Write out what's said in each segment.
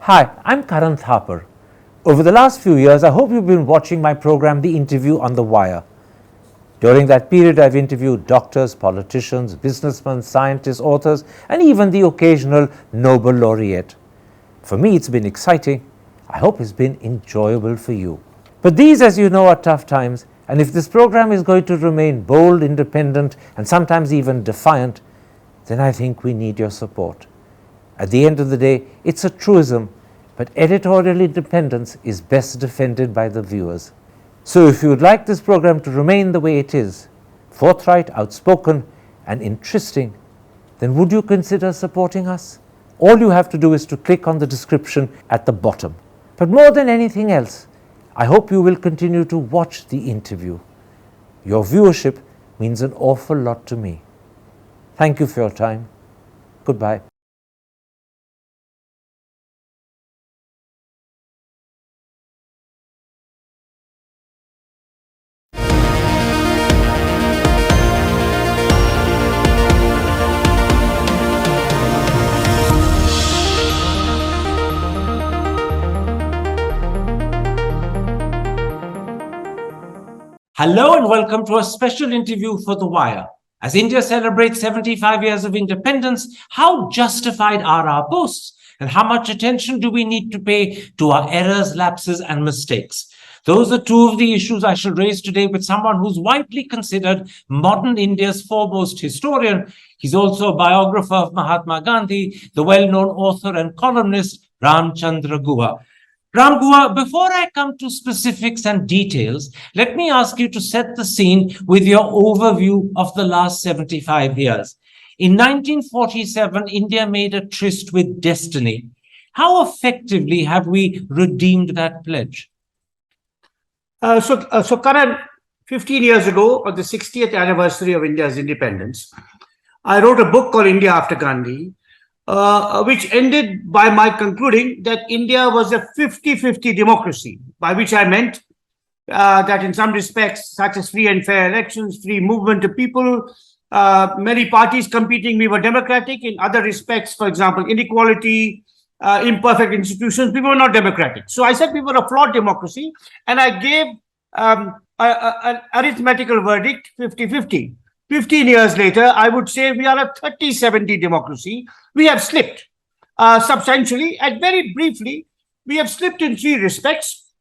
Hi, I'm Karan Thapar. Over the last few years, I hope you've been watching my program, The Interview on the Wire. During that period, I've interviewed doctors, politicians, businessmen, scientists, authors, and even the occasional Nobel laureate. For me, it's been exciting. I hope it's been enjoyable for you. But these, as you know, are tough times, and if this program is going to remain bold, independent, and sometimes even defiant, then I think we need your support. At the end of the day, it's a truism, but editorial independence is best defended by the viewers. So if you would like this program to remain the way it is, forthright, outspoken, and interesting, then would you consider supporting us? All you have to do is to click on the description at the bottom. But more than anything else, I hope you will continue to watch the interview. Your viewership means an awful lot to me. Thank you for your time. Goodbye. Hello and welcome to a special interview for The Wire. As India celebrates 75 years of independence, how justified are our boasts? And how much attention do we need to pay to our errors, lapses, and mistakes? Those are two of the issues I shall raise today with someone who's widely considered modern India's foremost historian. He's also a biographer of Mahatma Gandhi, the well-known author and columnist Ramachandra Guha. Ram Guha, before I come to specifics and details, let me ask you to set the scene with your overview of the last 75 years. In 1947, India made a tryst with destiny. How effectively have we redeemed that pledge? So Karan, 15 years ago, on the 60th anniversary of India's independence, I wrote a book called India After Gandhi, which ended by my concluding that India was a 50-50 democracy, by which I meant that in some respects, such as free and fair elections, free movement of people, many parties competing, we were democratic. In other respects, for example, inequality, imperfect institutions, we were not democratic. So I said we were a flawed democracy, and I gave an arithmetical verdict, 50-50. 15 years later, I would say we are a 30-70 democracy. We have slipped substantially, and very briefly, we have slipped in three respects.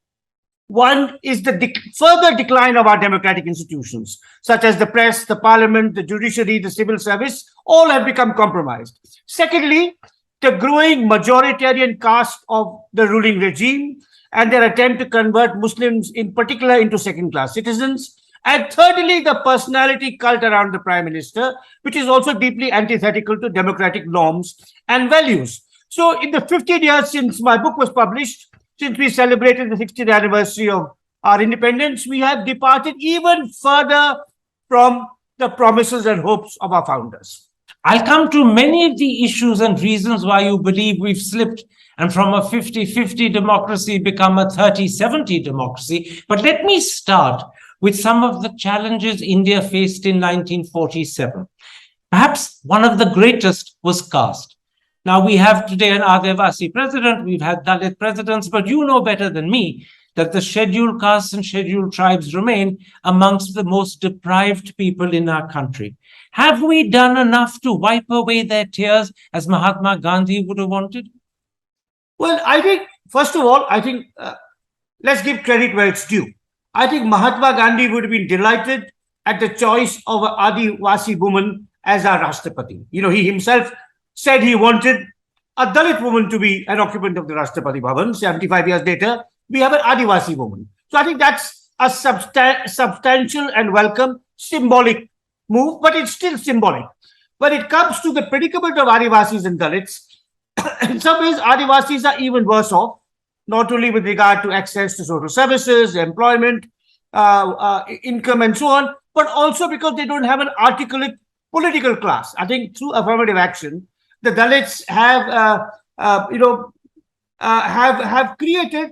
One is the further decline of our democratic institutions, such as the press, the parliament, the judiciary, the civil service, all have become compromised. Secondly, the growing majoritarian caste of the ruling regime and their attempt to convert Muslims in particular into second-class citizens. And thirdly, the personality cult around the Prime Minister, which is also deeply antithetical to democratic norms and values. So in the 15 years since my book was published, since we celebrated the 60th anniversary of our independence, we have departed even further from the promises and hopes of our founders. I'll come to many of the issues and reasons why you believe we've slipped and from a 50-50 democracy become a 30-70 democracy. But let me start with some of the challenges India faced in 1947. Perhaps one of the greatest was caste. Now, we have today an Adivasi president, we've had Dalit presidents, but you know better than me that the scheduled castes and scheduled tribes remain amongst the most deprived people in our country. Have we done enough to wipe away their tears as Mahatma Gandhi would have wanted? Well, I think, first of all, let's give credit where it's due. I think Mahatma Gandhi would have been delighted at the choice of an Adivasi woman as our Rashtrapati. You know, he himself said he wanted a Dalit woman to be an occupant of the Rashtrapati Bhavan. 75 years later, we have an Adivasi woman. So I think that's a substantial and welcome symbolic move, but it's still symbolic. When it comes to the predicament of Adivasis and Dalits, in some ways, Adivasis are even worse off, not only with regard to access to social services, employment, income, and so on, but also because they don't have an articulate political class. I think through affirmative action, the Dalits have created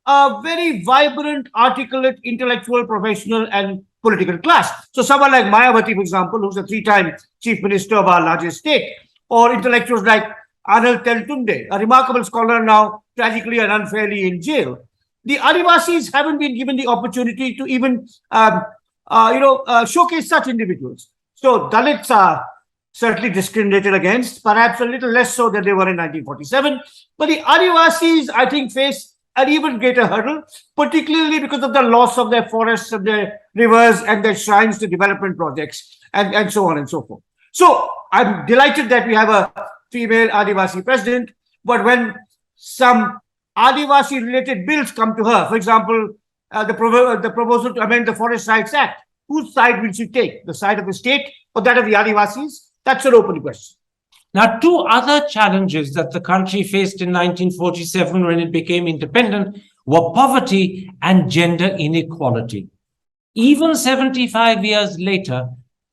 a very vibrant, articulate, intellectual, professional, and political class. So someone like Mayawati, for example, who's a 3-time chief minister of our largest state, or intellectuals like Anil Teltunde, a remarkable scholar now tragically and unfairly in jail. The Adivasis haven't been given the opportunity to even showcase such individuals. So Dalits are certainly discriminated against, perhaps a little less so than they were in 1947. But the Adivasis, I think, face an even greater hurdle, particularly because of the loss of their forests and their rivers and their shrines to development projects and so on and so forth. So I'm delighted that we have a female Adivasi president, but when some Adivasi related bills come to her, for example, the proposal to amend the Forest Rights Act, whose side will she take? The side of the state or that of the Adivasis? That's an open question. Now, two other challenges that the country faced in 1947 when it became independent were poverty and gender inequality. Even 75 years later,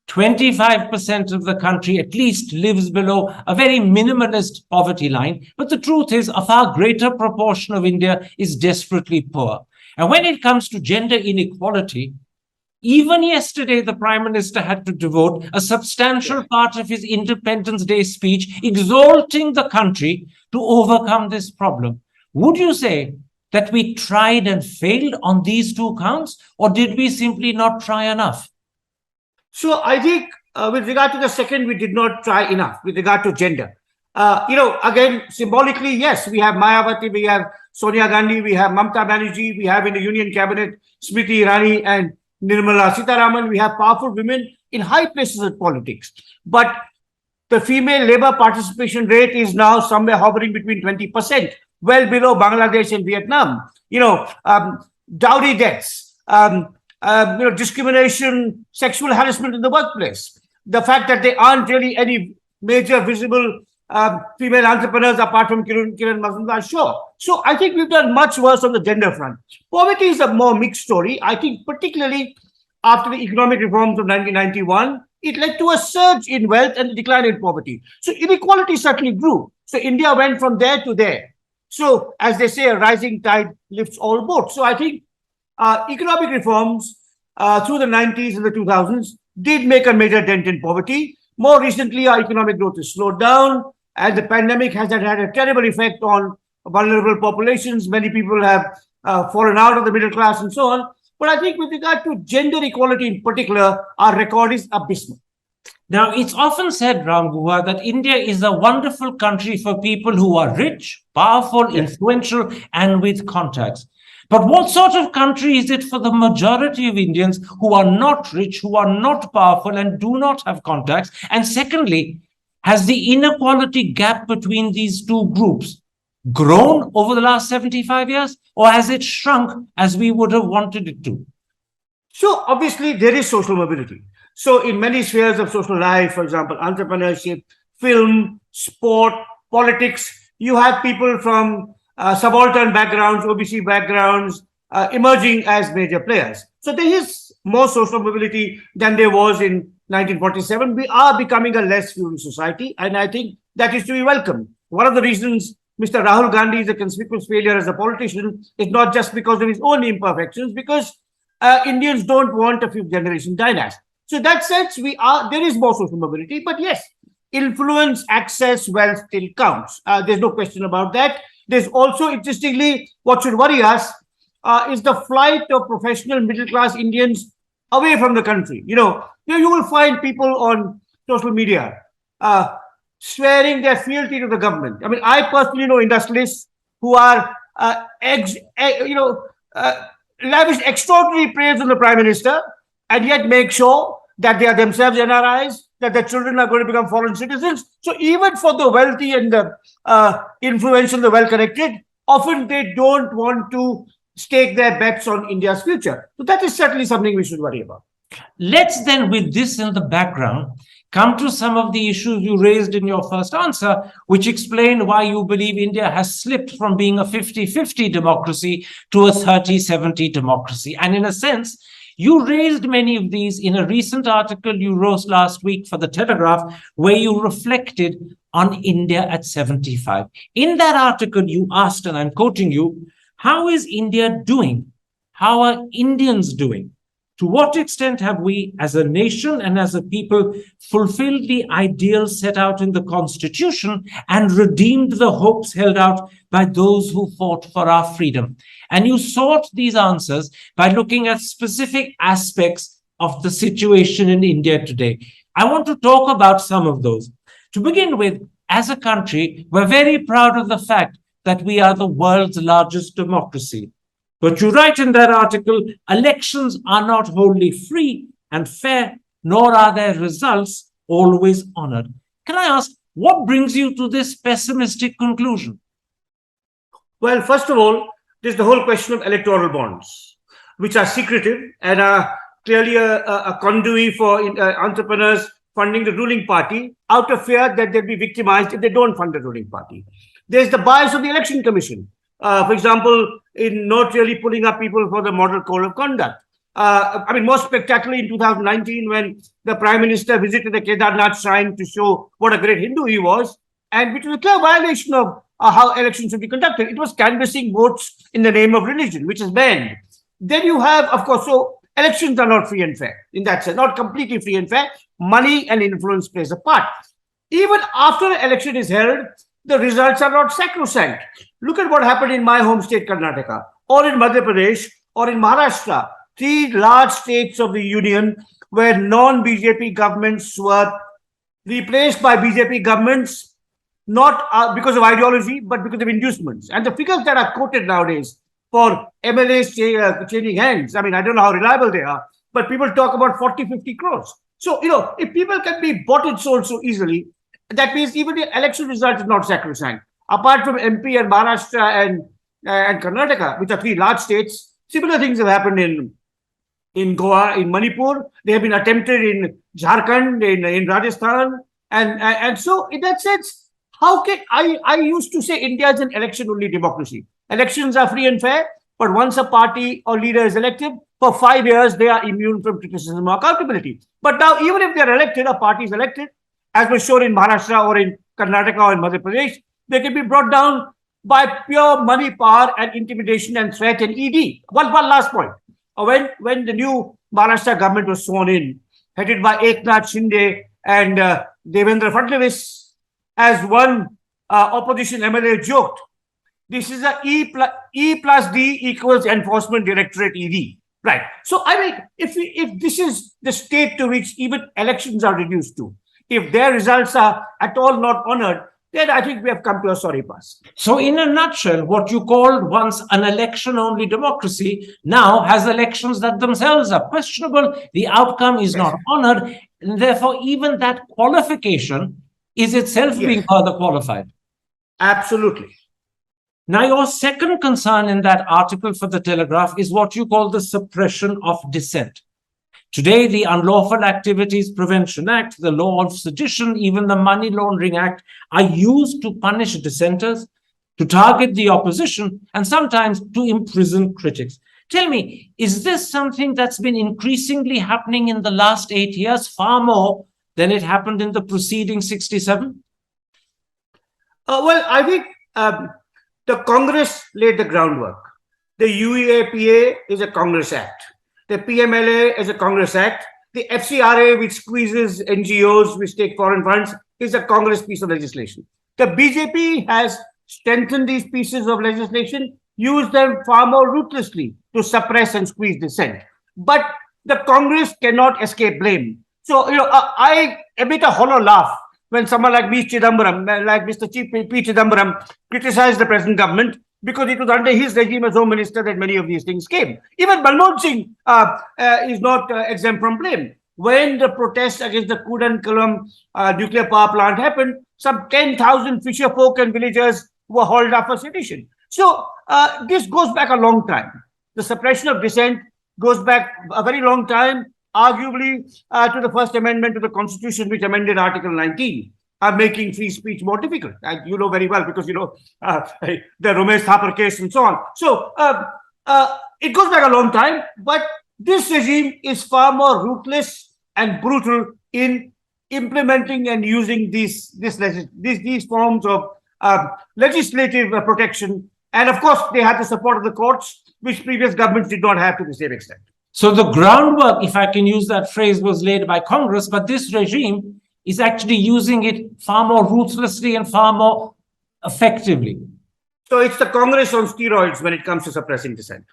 25% of the country at least lives below a very minimalist poverty line. But the truth is, a far greater proportion of India is desperately poor. And when it comes to gender inequality, even yesterday, the Prime Minister had to devote a substantial part of his Independence Day speech exalting the country to overcome this problem. Would you say that we tried and failed on these two counts, or did we simply not try enough? So I think with regard to the second, we did not try enough with regard to gender. Again, symbolically, yes, we have Mayawati, we have Sonia Gandhi, we have Mamta Banerjee, we have in the Union Cabinet Smriti Irani and Nirmala Sitharaman. We have powerful women in high places of politics. But the female labor participation rate is now somewhere hovering between 20%, well below Bangladesh and Vietnam. Dowry deaths, discrimination, sexual harassment in the workplace. The fact that there aren't really any major visible female entrepreneurs apart from Kiran Mazumdar Shaw. So I think we've done much worse on the gender front. Poverty is a more mixed story. I think particularly after the economic reforms of 1991, it led to a surge in wealth and a decline in poverty. So inequality certainly grew. So India went from there to there. So as they say, a rising tide lifts all boats. So I think economic reforms through the 90s and the 2000s did make a major dent in poverty. More recently, our economic growth has slowed down, and the pandemic has had a terrible effect on vulnerable populations. Many people have fallen out of the middle class and so on. But I think with regard to gender equality in particular, our record is abysmal. Now, it's often said, Ram Guha, that India is a wonderful country for people who are rich, powerful, influential, and with contacts. But what sort of country is it for the majority of Indians who are not rich, who are not powerful, and do not have contacts? And secondly, has the inequality gap between these two groups grown over the last 75 years, or has it shrunk as we would have wanted it to? So obviously there is social mobility. So in many spheres of social life, for example, entrepreneurship, film, sport, politics, you have people from subaltern backgrounds, OBC backgrounds, emerging as major players. So there is more social mobility than there was in 1947. We are becoming a less feudal society, and I think that is to be welcomed. One of the reasons Mr. Rahul Gandhi is a conspicuous failure as a politician is not just because of his own imperfections, because Indians don't want a fifth generation dynasty. So in that sense, there is more social mobility, but yes, influence, access, wealth still counts. There's no question about that. There's also, interestingly, what should worry us is the flight of professional middle-class Indians away from the country. You will find people on social media swearing their fealty to the government. I mean, I personally know industrialists who are, lavish extraordinary praise on the Prime Minister and yet make sure that they are themselves NRIs, that their children are going to become foreign citizens. So even for the wealthy and the influential, the well-connected, often they don't want to stake their bets on India's future. So that is certainly something we should worry about. Let's then, with this in the background, come to some of the issues you raised in your first answer, which explain why you believe India has slipped from being a 50-50 democracy to a 30-70 democracy. And in a sense, you raised many of these in a recent article you wrote last week for The Telegraph, where you reflected on India at 75. In that article, you asked, and I'm quoting you, how is India doing? How are Indians doing? To what extent have we, as a nation and as a people, fulfilled the ideals set out in the Constitution and redeemed the hopes held out by those who fought for our freedom? And you sought these answers by looking at specific aspects of the situation in India today. I want to talk about some of those. To begin with, as a country, we're very proud of the fact that we are the world's largest democracy. But you write in that article, elections are not wholly free and fair, nor are their results always honored. Can I ask, what brings you to this pessimistic conclusion? Well, first of all, there's the whole question of electoral bonds, which are secretive and are clearly a conduit for entrepreneurs funding the ruling party out of fear that they'll be victimized if they don't fund the ruling party. There's the bias of the election commission. For example, in not really pulling up people for the model code of conduct. Most spectacularly in 2019, when the Prime Minister visited the Kedarnath shrine to show what a great Hindu he was, and which was a clear violation of how elections should be conducted. It was canvassing votes in the name of religion, which is banned. Then you have, of course, so elections are not free and fair in that sense, not completely free and fair. Money and influence plays a part. Even after the election is held, the results are not sacrosanct. Look at what happened in my home state, Karnataka, or in Madhya Pradesh, or in Maharashtra, three large states of the union where non-BJP governments were replaced by BJP governments, not because of ideology, but because of inducements. And the figures that are quoted nowadays for MLAs changing hands, I don't know how reliable they are, but people talk about 40, 50 crores. So, if people can be bought and sold so easily, that means even the election result is not sacrosanct. Apart from MP and Maharashtra and Karnataka, which are three large states, similar things have happened in Goa, in Manipur. They have been attempted in Jharkhand, in Rajasthan. And so in that sense, how can I used to say India is an election-only democracy. Elections are free and fair, but once a party or leader is elected, for 5 years, they are immune from criticism or accountability. But now, even if they are elected, a party is elected, as was shown in Maharashtra or in Karnataka or in Madhya Pradesh, they can be brought down by pure money, power, and intimidation and threat and ED. One last point. When the new Maharashtra government was sworn in, headed by Eknath Shinde and Devendra Fadnavis, as one opposition MLA joked, this is a E plus D equals Enforcement Directorate ED. Right. So, if this is the state to which even elections are reduced to, if their results are at all not honored, then I think we have come to a sorry pass. So, in a nutshell, what you called once an election-only democracy now has elections that themselves are questionable. The outcome is not honored, and therefore, even that qualification is itself being further qualified. Absolutely. Now, your second concern in that article for the Telegraph is what you call the suppression of dissent. Today, the Unlawful Activities Prevention Act, the Law of Sedition, even the Money Laundering Act are used to punish dissenters, to target the opposition, and sometimes to imprison critics. Tell me, is this something that's been increasingly happening in the last 8 years, far more than it happened in the preceding 67? Well, I think the Congress laid the groundwork. The UEAPA is a Congress Act. The PMLA is a Congress Act. The FCRA, which squeezes NGOs, which take foreign funds, is a Congress piece of legislation. The BJP has strengthened these pieces of legislation, used them far more ruthlessly to suppress and squeeze dissent. But the Congress cannot escape blame. So, I emit a hollow laugh when someone like Mr. Chief P. Chidambaram criticized the present government because it was under his regime as Home Minister that many of these things came. Even Manmohan Singh is not exempt from blame. When the protests against the Kudankulam nuclear power plant happened, some 10,000 fisher folk and villagers were hauled up for sedition. So this goes back a long time. The suppression of dissent goes back a very long time, arguably to the First Amendment to the Constitution, which amended Article 19, making free speech more difficult. And you know very well because you know the Ramesh Thapar case and so on. So it goes back a long time, but this regime is far more ruthless and brutal in implementing and using these forms of legislative protection. And of course, they had the support of the courts, which previous governments did not have to the same extent. So the groundwork, if I can use that phrase, was laid by Congress, but this regime is actually using it far more ruthlessly and far more effectively. So it's the Congress on steroids when it comes to suppressing dissent.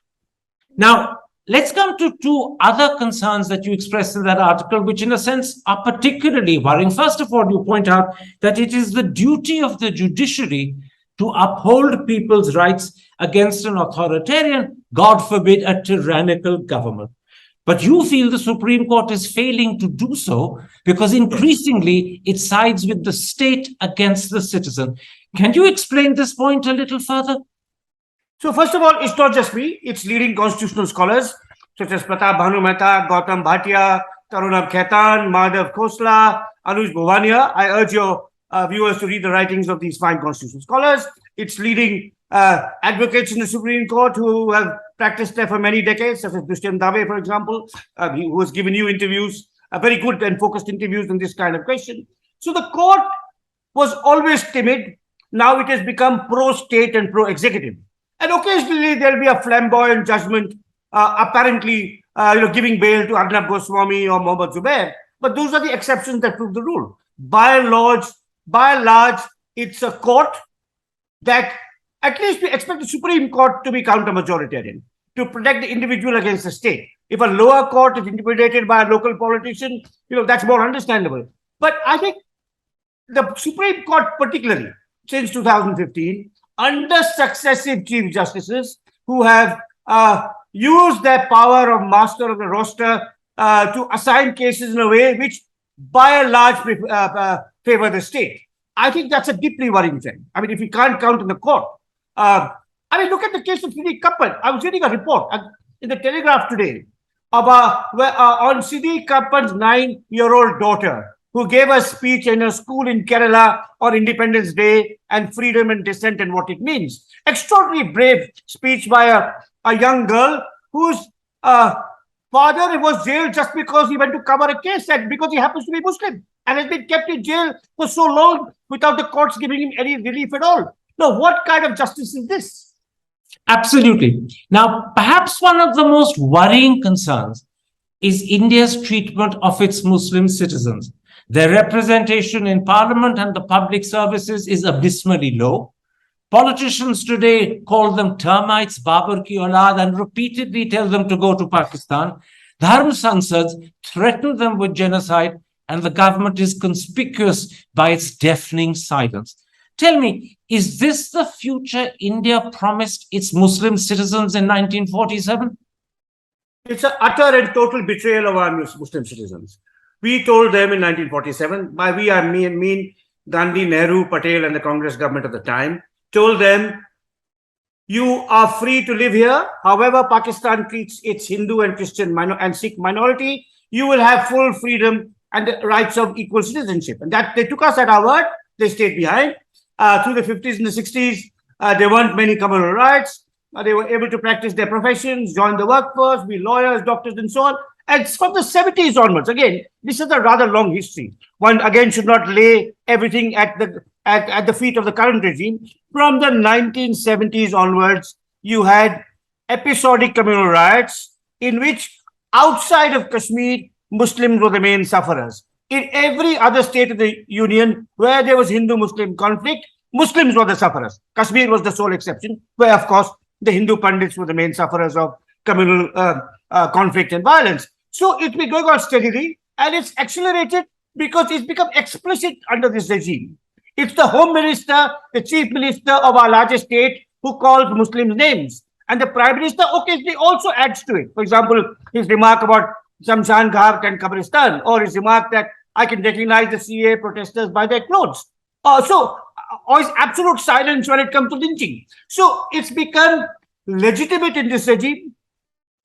Now, let's come to two other concerns that you expressed in that article, which in a sense are particularly worrying. First of all, you point out that it is the duty of the judiciary to uphold people's rights against an authoritarian, God forbid, a tyrannical government. But you feel the Supreme Court is failing to do so because increasingly it sides with the state against the citizen. Can you explain this point a little further? So first of all, it's not just me, it's leading constitutional scholars such as Pratap Bhanu Mehta, Gautam Bhatia, Tarunab Khaitan, Madhav Khosla, Anuj Bhovania. I urge your viewers to read the writings of these fine constitutional scholars. It's leading advocates in the Supreme Court who have practiced there for many decades, such as Dushyant Dave, for example, who has given you interviews, very good and focused interviews on this kind of question. So the court was always timid. Now it has become pro-state and pro-executive. And occasionally there'll be a flamboyant judgment, apparently giving bail to Arnab Goswami or Mohammad Zubair. But those are the exceptions that prove the rule. By and large, it's a court that at least we expect the Supreme Court to be counter-majoritarian, to protect the individual against the state. If a lower court is intimidated by a local politician, that's more understandable. But I think the Supreme Court, particularly since 2015, under successive chief justices who have used their power of master of the roster to assign cases in a way which by and large favor the state. I think that's a deeply worrying trend. I mean, if we can't count in the court, look at the case of Siddiq Kappan. I was reading a report in the Telegraph today about on Siddiq Kappan's 9-year-old daughter, who gave a speech in a school in Kerala on Independence Day and freedom and dissent and what it means. Extraordinarily brave speech by a young girl whose father was jailed just because he went to cover a case and because he happens to be Muslim and has been kept in jail for so long without the courts giving him any relief at all. Now, what kind of justice is this? Absolutely. Now, perhaps one of the most worrying concerns is India's treatment of its Muslim citizens. Their representation in parliament and the public services is abysmally low. Politicians today call them termites, Babar ki aulad, and repeatedly tell them to go to Pakistan. Dharm Sansads threaten them with genocide, and the government is conspicuous by its deafening silence. Tell me, is this the future India promised its Muslim citizens in 1947? It's an utter and total betrayal of our Muslim citizens. We told them in 1947, by we I mean Gandhi, Nehru, Patel, and the Congress government at the time, told them, you are free to live here. However Pakistan treats its Hindu and Christian and Sikh minority, you will have full freedom and the rights of equal citizenship. And that they took us at our word. They stayed behind. Through the 50s and the 60s, there weren't many communal rights. They were able to practice their professions, join the workforce, be lawyers, doctors, and so on. And from the 70s onwards, again, this is a rather long history. One, again, should not lay everything at the feet of the current regime. From the 1970s onwards, you had episodic communal riots in which, outside of Kashmir, Muslims were the main sufferers. In every other state of the union where there was Hindu-Muslim conflict, Muslims were the sufferers. Kashmir was the sole exception, where, of course, the Hindu Pandits were the main sufferers of communal conflict and violence. So it's been going on steadily, and it's accelerated because it's become explicit under this regime. It's the Home Minister, the Chief Minister of our largest state, who calls Muslims names. And the Prime Minister occasionally also adds to it. For example, his remark about Shamshan Ghat and Kabristan, or his remark that I can recognize the CA protesters by their clothes. Or his absolute silence when it comes to lynching. So it's become legitimate in this regime.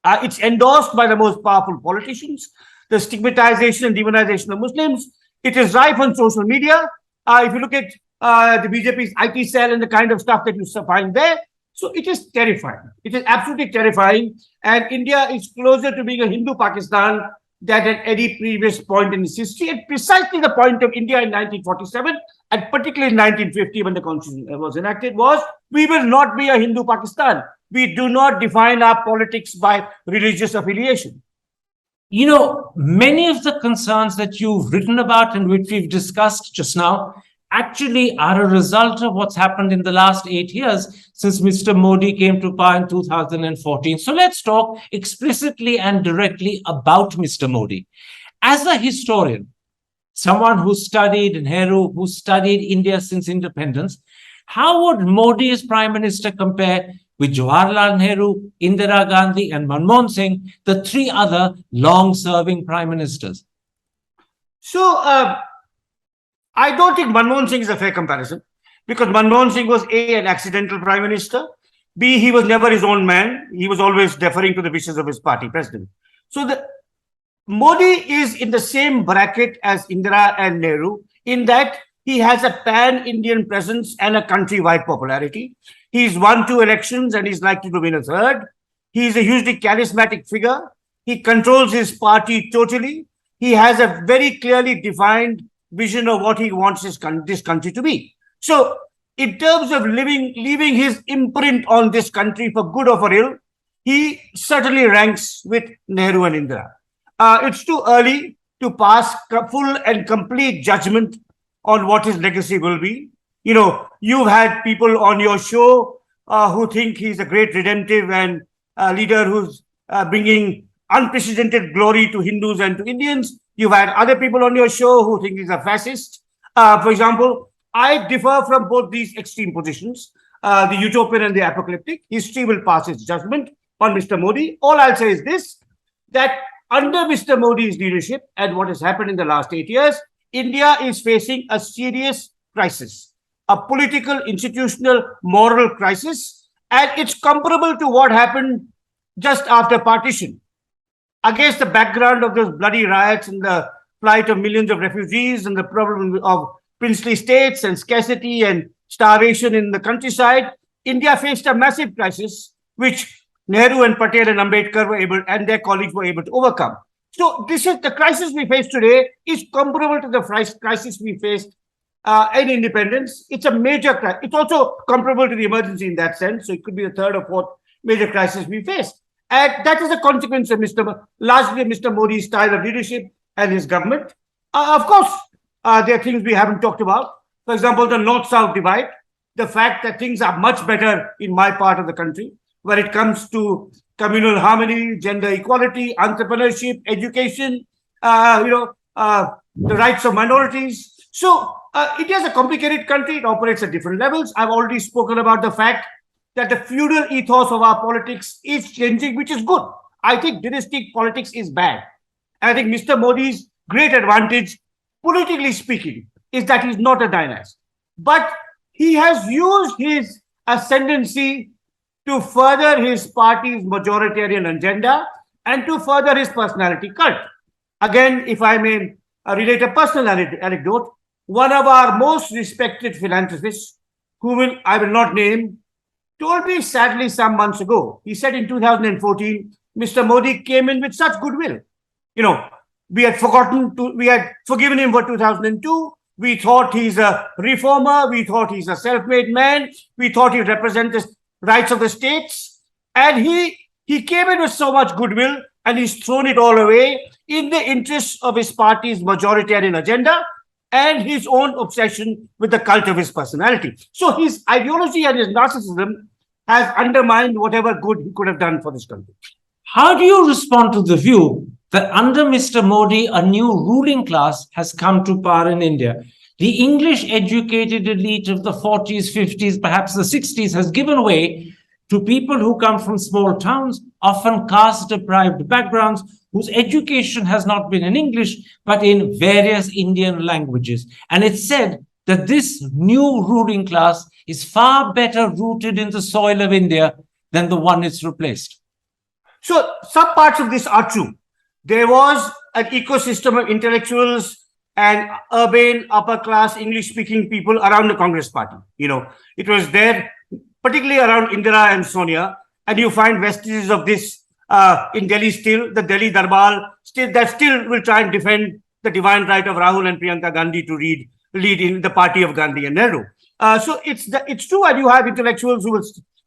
It's endorsed by the most powerful politicians. The stigmatization and demonization of Muslims. It is rife on social media. If you look at the BJP's IT cell and the kind of stuff that you find there, so it is terrifying. It is absolutely terrifying. And India is closer to being a Hindu Pakistan than at any previous point in its history. And precisely the point of India in 1947, and particularly in 1950 when the Constitution was enacted, was we will not be a Hindu Pakistan. we do not define our politics by religious affiliation. You know, many of the concerns that you've written about and which we've discussed just now actually are a result of what's happened in the last 8 years since Mr. Modi came to power in 2014. So let's talk explicitly and directly about Mr. Modi. As a historian, someone who studied Nehru, who studied India since independence, how would Modi as Prime Minister compare with Jawaharlal Nehru, Indira Gandhi, and Manmohan Singh, the three other long-serving prime ministers? So, I don't think Manmohan Singh is a fair comparison, because Manmohan Singh was A, an accidental prime minister, B, he was never his own man. He was always deferring to the wishes of his party president. So Modi is in the same bracket as Indira and Nehru in that he has a pan-Indian presence and a country-wide popularity. He's won 2 elections and he's likely to win a third. He's a hugely charismatic figure. He controls his party totally. He has a very clearly defined vision of what he wants this country to be. So, in terms of leaving his imprint on this country for good or for ill, he certainly ranks with Nehru and Indira. It's too early to pass full and complete judgment on what his legacy will be. You know, you've had people on your show who think he's a great redemptive and leader who's bringing unprecedented glory to Hindus and to Indians. You've had other people on your show who think he's a fascist. For example, I differ from both these extreme positions, the utopian and the apocalyptic. History will pass its judgment on Mr. Modi. All I'll say is this, that under Mr. Modi's leadership and what has happened in the last 8 years, India is facing a serious crisis, a political, institutional, moral crisis, and it's comparable to what happened just after partition. Against the background of those bloody riots and the plight of millions of refugees and the problem of princely states and scarcity and starvation in the countryside, India faced a massive crisis, which Nehru and Patel and Ambedkar were able, and their colleagues were able to overcome. So this is the crisis we face today is comparable to the crisis we faced in independence. It's a major crisis. It's also comparable to the emergency in that sense. So it could be the third or fourth major crisis we face. And that is a consequence of largely Mr. Modi's style of leadership and his government. Of course, there are things we haven't talked about. For example, the North-South divide, the fact that things are much better in my part of the country when it comes to communal harmony, gender equality, entrepreneurship, education, the rights of minorities. So India is a complicated country. It operates at different levels. I've already spoken about the fact that the feudal ethos of our politics is changing, which is good. I think dynastic politics is bad. I think Mr. Modi's great advantage, politically speaking, is that he's not a dynast. But he has used his ascendancy to further his party's majoritarian agenda and to further his personality cult. Again, if I may relate a personal anecdote, one of our most respected philanthropists, I will not name, told me sadly some months ago, he said in 2014, Mr. Modi came in with such goodwill. You know, we had forgiven him for 2002. We thought he's a reformer. We thought he's a self-made man. We thought he represents the rights of the states. And he came in with so much goodwill and he's thrown it all away in the interests of his party's majoritarian agenda and his own obsession with the cult of his personality. So his ideology and his narcissism has undermined whatever good he could have done for this country. How do you respond to the view that under Mr. Modi, a new ruling class has come to power in India? The English educated elite of the 40s, 50s, perhaps the 60s has given way to people who come from small towns, often caste-deprived backgrounds, whose education has not been in English, but in various Indian languages. And it's said that this new ruling class is far better rooted in the soil of India than the one it's replaced. So some parts of this are true. There was an ecosystem of intellectuals and urban, upper-class, English-speaking people around the Congress party. You know, it was there, particularly around Indira and Sonia, and you find vestiges of this in Delhi still, the Delhi Darbar, still will try and defend the divine right of Rahul and Priyanka Gandhi to lead in the party of Gandhi and Nehru. So it's true, and you have intellectuals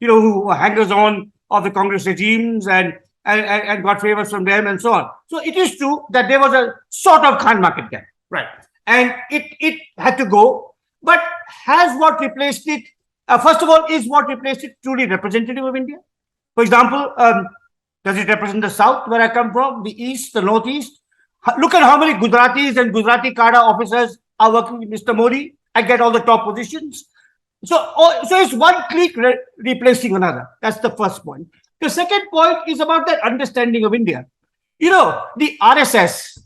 who hangers on of the Congress regimes and got favors from them and so on. So it is true that there was a sort of Khan market gap, right? And it had to go. But has what replaced it, first of all, is what replaced it truly representative of India? For example, does it represent the South, where I come from, the East, the Northeast? Look at how many Gujaratis and Gujarati Kada officers are working with Mr. Modi and get all the top positions. So it's one clique replacing another. That's the first point. The second point is about that understanding of India. You know, the RSS,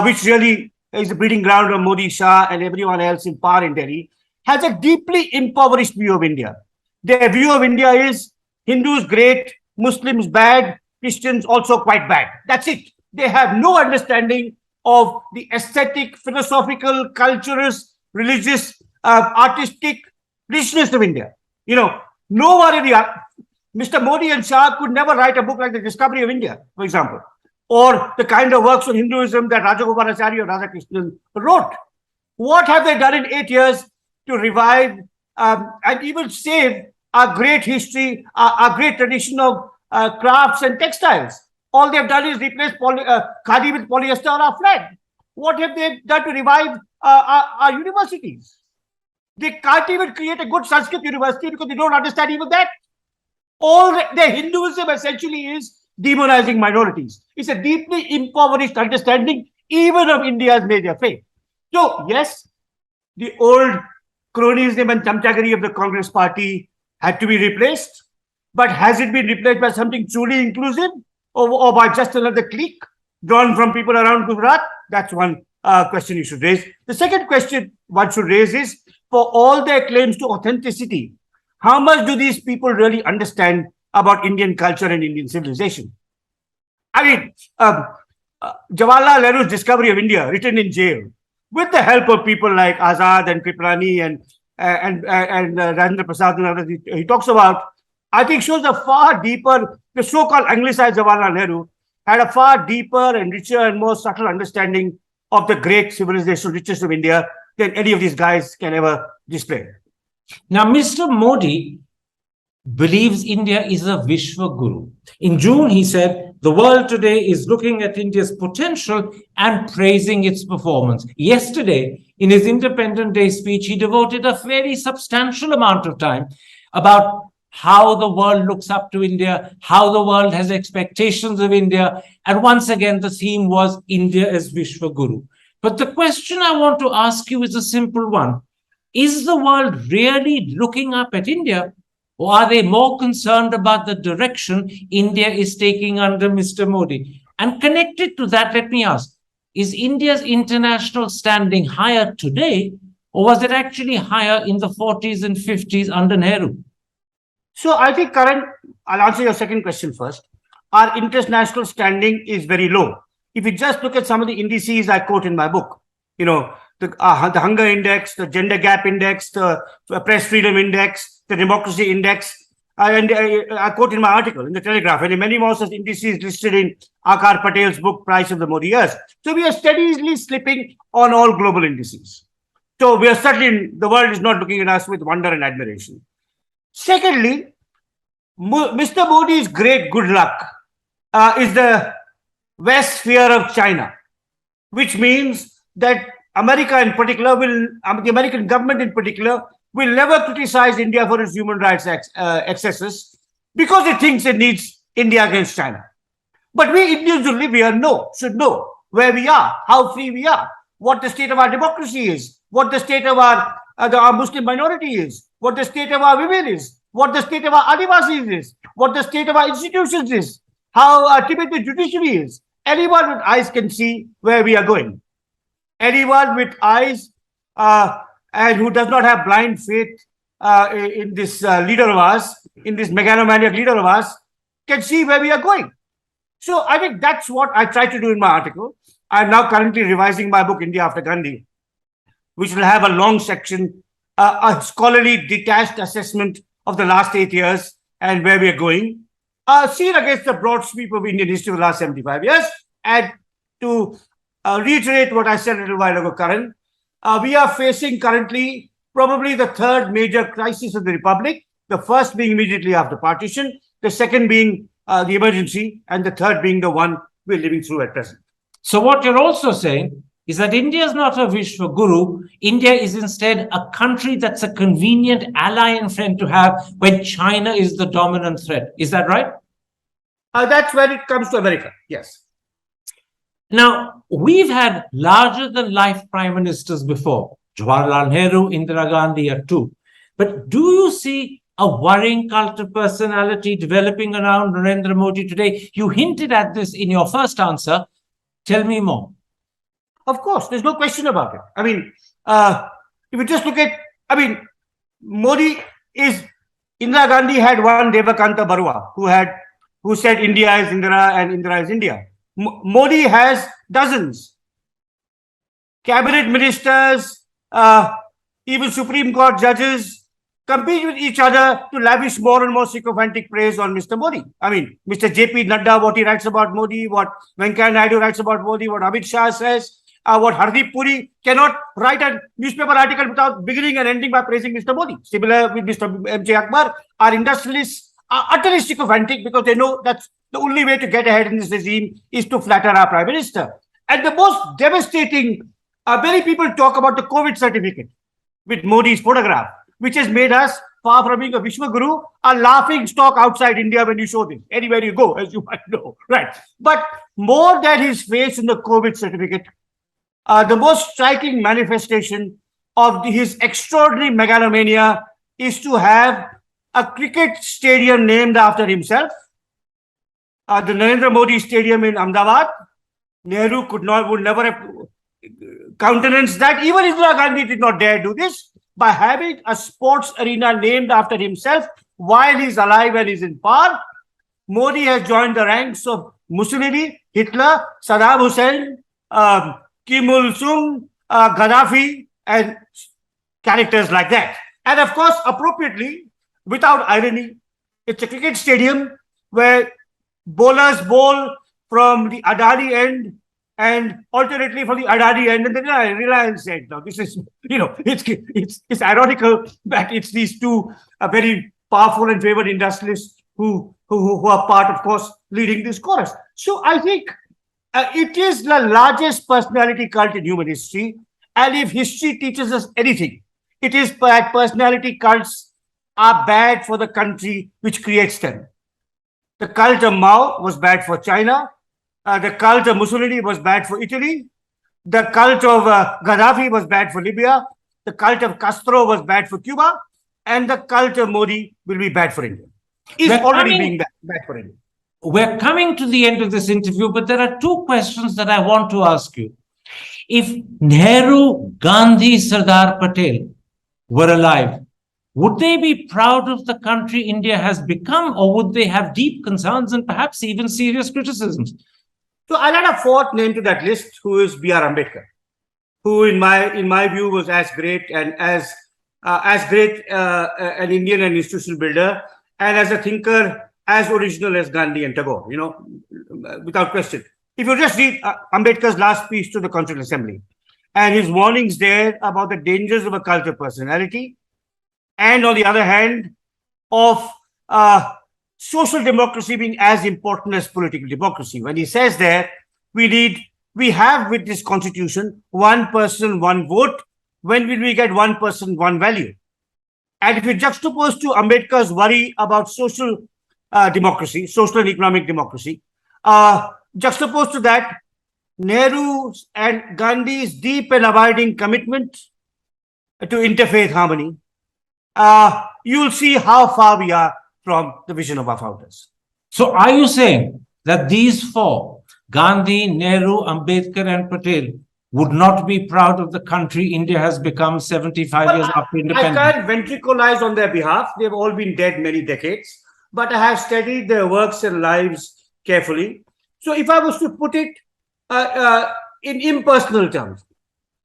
which really is the breeding ground of Modi, Shah, and everyone else in power in Delhi, has a deeply impoverished view of India. Their view of India is Hindus great, Muslims bad, Christians also quite bad. That's it. They have no understanding of the aesthetic, philosophical, culturist, religious, artistic richness of India. You know, nobody, Mr. Modi and Shah could never write a book like The Discovery of India, for example, or the kind of works on Hinduism that Rajagopalachari or Radhakrishnan wrote. What have they done in 8 years to revive and even save our great history, our great tradition of crafts and textiles? All they've done is replace khadi with polyester on our flag. What have they done to revive our universities? They can't even create a good Sanskrit university because they don't understand even that. All their Hinduism essentially is demonizing minorities. It's a deeply impoverished understanding even of India's major faith. So yes, the old cronyism and chamchagiri of the Congress party had to be replaced. But has it been replaced by something truly inclusive or by just another clique drawn from people around Gujarat? That's one question you should raise. The second question one should raise is, for all their claims to authenticity, how much do these people really understand about Indian culture and Indian civilization? I mean, Jawaharlal Nehru's Discovery of India, written in jail, with the help of people like Azad and Kriplani and Rajendra Prasad and others he talks about, I think shows a far deeper, the so-called Anglicized Jawaharlal Nehru had a far deeper and richer and more subtle understanding of the great civilizational richness of India than any of these guys can ever display. Now, Mr. Modi believes India is a Vishwa Guru. In June, he said, the world today is looking at India's potential and praising its performance. Yesterday, in his Independence Day speech, he devoted a very substantial amount of time about how the world looks up to India, how the world has expectations of India. And once again, the theme was India as Vishwa Guru. But the question I want to ask you is a simple one. Is the world really looking up at India, or are they more concerned about the direction India is taking under Mr. Modi? And connected to that, let me ask, is India's international standing higher today, or was it actually higher in the 40s and 50s under Nehru? So I think, Karan, I'll answer your second question first. Our international standing is very low. If you just look at some of the indices I quote in my book, you know, the hunger index, the gender gap index, the press freedom index, the democracy index, and I quote in my article in the Telegraph, and in many more such indices listed in Akar Patel's book, Price of the Modi Years. So we are steadily slipping on all global indices. So we are certainly, the world is not looking at us with wonder and admiration. Secondly, Mr. Modi's great good luck is the West fear of China, which means that America in particular the American government in particular will never criticize India for its human rights excesses because it thinks it needs India against China. But we Indians who live here should know where we are, how free we are, what the state of our democracy is, what the state of our Muslim minority is, what the state of our women is, what the state of our Adivasis is, what the state of our institutions is, how Tibetan judiciary is. Anyone with eyes can see where we are going. Anyone with eyes and who does not have blind faith in this leader of ours, in this megalomaniac leader of ours, can see where we are going. So I think that's what I try to do in my article. I'm now currently revising my book, India After Gandhi, which will have a long section, a scholarly detached assessment of the last 8 years and where we are going, seen against the broad sweep of Indian history of the last 75 years. And to reiterate what I said a little while ago, Karan, we are facing currently probably the third major crisis of the Republic, the first being immediately after partition, the second being the emergency, and the third being the one we're living through at present. So what you're also saying is that India is not a Vishwaguru. India is instead a country that's a convenient ally and friend to have when China is the dominant threat. Is that right? That's where it comes to America, yes. Now, we've had larger than life prime ministers before. Jawaharlal Nehru, Indira Gandhi are two. But do you see a worrying cult of personality developing around Narendra Modi today? You hinted at this in your first answer. Tell me more. Of course, there's no question about it. I mean, if you just look at, Modi is, Indira Gandhi had one Devakanta Barua who said India is Indira and Indira is India. Modi has dozens. Cabinet ministers, even Supreme Court judges compete with each other to lavish more and more sycophantic praise on Mr. Modi. I mean, Mr. J.P. Nadda, what he writes about Modi, what Venkaiah Naidu writes about Modi, what Amit Shah says, what Hardeep Puri cannot write a newspaper article without beginning and ending by praising Mr. Modi. Similar with Mr. M.J. Akbar, our industrialists are utterly sycophantic because they know that's the only way to get ahead in this regime is to flatter our Prime Minister. And the most devastating, many people talk about the COVID certificate with Modi's photograph, which has made us, far from being a Vishwaguru, a laughing stock outside India when you show this. Anywhere you go, as you might know. Right. But more than his face in the COVID certificate, the most striking manifestation of his extraordinary megalomania is to have a cricket stadium named after himself. The Narendra Modi Stadium in Ahmedabad. Nehru would never have countenanced that. Even Indira Gandhi did not dare do this. By having a sports arena named after himself while he's alive and is in power, Modi has joined the ranks of Mussolini, Hitler, Saddam Hussein, Kim Il-sung, Gaddafi, and characters like that. And of course, appropriately, without irony, it's a cricket stadium where bowlers bowl from the Adani end and alternately from the Adani end and the Reliance end. Now, this is, it's ironical that it's these two very powerful and favored industrialists who are part, of course, leading this chorus. So I think it is the largest personality cult in human history. And if history teaches us anything, it is that personality cults are bad for the country which creates them. The cult of Mao was bad for China. The cult of Mussolini was bad for Italy. The cult of Gaddafi was bad for Libya. The cult of Castro was bad for Cuba. And the cult of Modi will be bad for India. It's already being bad for India. We're coming to the end of this interview, but there are two questions that I want to ask you. If Nehru, Gandhi, Sardar Patel were alive, would they be proud of the country India has become, or would they have deep concerns and perhaps even serious criticisms? So I'll add a fourth name to that list, who is B.R. Ambedkar, who in my view was as great and as great an Indian and institutional builder, and as a thinker as original as Gandhi and Tagore, without question. If you just read Ambedkar's last speech to the Constituent Assembly and his warnings there about the dangers of a cult of personality, and on the other hand, of social democracy being as important as political democracy. When he says there, we have with this constitution, one person, one vote. When will we get one person, one value? And if you juxtapose to Ambedkar's worry about social democracy, social and economic democracy, juxtaposed to that, Nehru's and Gandhi's deep and abiding commitment to interfaith harmony, you'll see how far we are from the vision of our founders. So are you saying that these four, Gandhi, Nehru, Ambedkar and Patel, would not be proud of the country India has become 75 years after independence? I can't ventricleize on their behalf. They've all been dead many decades. But I have studied their works and lives carefully. So if I was to put it in impersonal terms,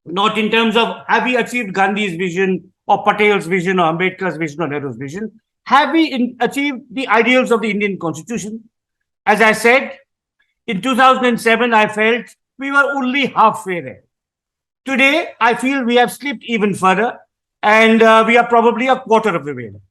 not in terms of have we achieved Gandhi's vision or Patel's vision or Ambedkar's vision or Nehru's vision, have we achieved the ideals of the Indian Constitution? As I said, in 2007, I felt we were only halfway there. Today, I feel we have slipped even further and we are probably a quarter of the way there.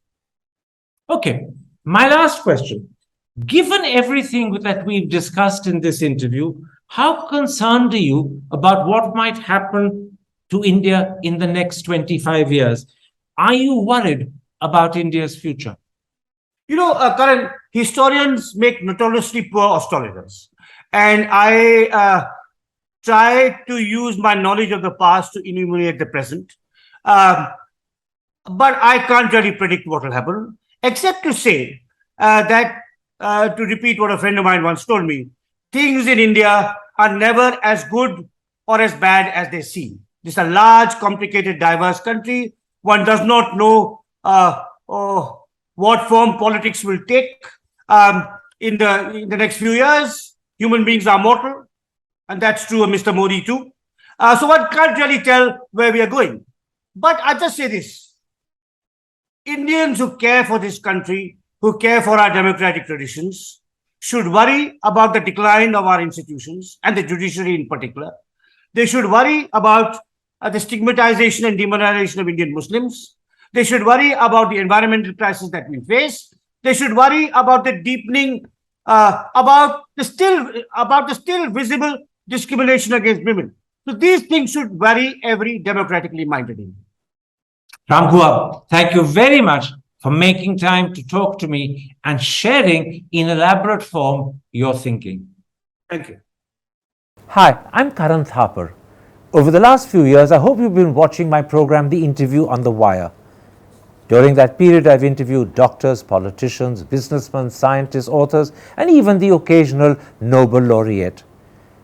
Okay. My last question. Given everything that we've discussed in this interview, how concerned are you about what might happen to India in the next 25 years? Are you worried about India's future? Karan, historians make notoriously poor astrologers. And I try to use my knowledge of the past to enumerate the present. Um, but I can't really predict what will happen, except to say to repeat what a friend of mine once told me, things in India are never as good or as bad as they seem. This is a large, complicated, diverse country. One does not know what form politics will take in the next few years. Human beings are mortal, and that's true of Mr. Modi too. So one can't really tell where we are going. But I just say this: Indians who care for this country, who care for our democratic traditions, should worry about the decline of our institutions and the judiciary in particular. They should worry about the stigmatization and demonization of Indian Muslims. They should worry about the environmental crisis that we face. They should worry about the deepening, about the still visible discrimination against women. So these things should worry every democratically minded Indian. Guha, thank you very much for making time to talk to me and sharing in elaborate form your thinking. Thank you. Hi, I'm Karan Thapar. Over the last few years, I hope you've been watching my program, The Interview on the Wire. During that period, I've interviewed doctors, politicians, businessmen, scientists, authors, and even the occasional Nobel laureate.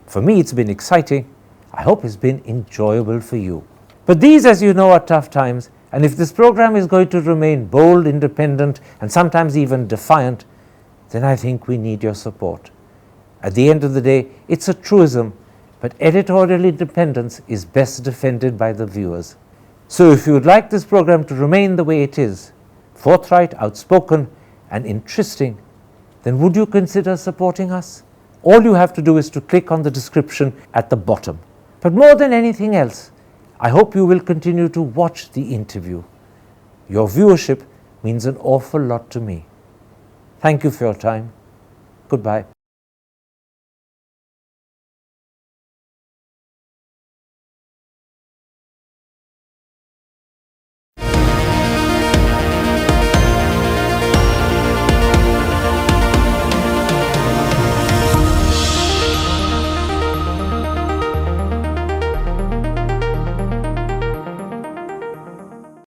For me, it's been exciting. I hope it's been enjoyable for you. But these, as you know, are tough times, and if this program is going to remain bold, independent, and sometimes even defiant, then I think we need your support. At the end of the day, it's a truism, but editorial independence is best defended by the viewers. So if you would like this program to remain the way it is, forthright, outspoken, and interesting, then would you consider supporting us? All you have to do is to click on the description at the bottom. But more than anything else, I hope you will continue to watch the interview. Your viewership means an awful lot to me. Thank you for your time. Goodbye.